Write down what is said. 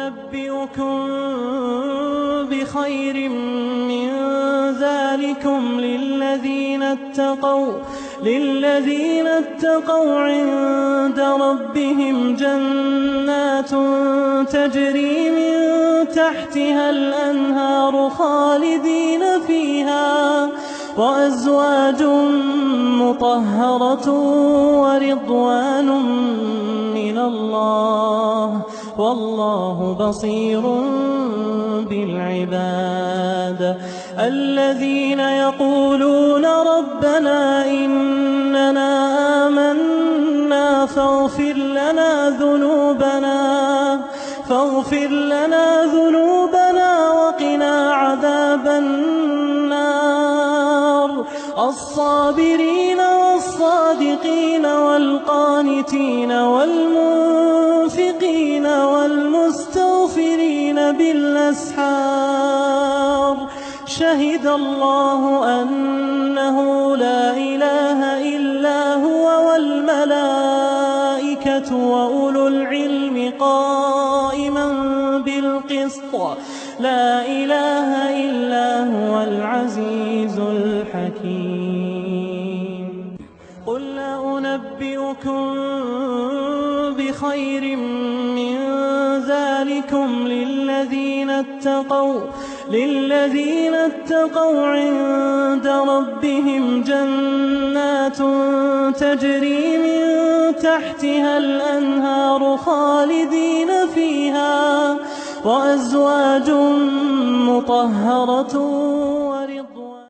أنبئكم بخير من ذلكم للذين اتقوا عند ربهم جنات تجري من تحتها الأنهار خالدين فيها وأزواج مطهرة ورضوان من الله والله بصير بالعباد. الذين يقولون ربنا إننا آمنا فاغفر لنا ذنوبنا وقنا عذاب النار. الصابرين والصادقين والقانتين والمنفقين والمستغفرين بالأسحار. شهد الله أنه لا إله إلا هو والملائكة وأولو العلم قائما بالقسط. لا إله إلا هو العزيز الحكيم. قل أنبئكم بخير من ذلكم للذين اتقوا عند ربهم جنات تجري من تحتها الأنهار خالدين فيها وأزواج مطهرة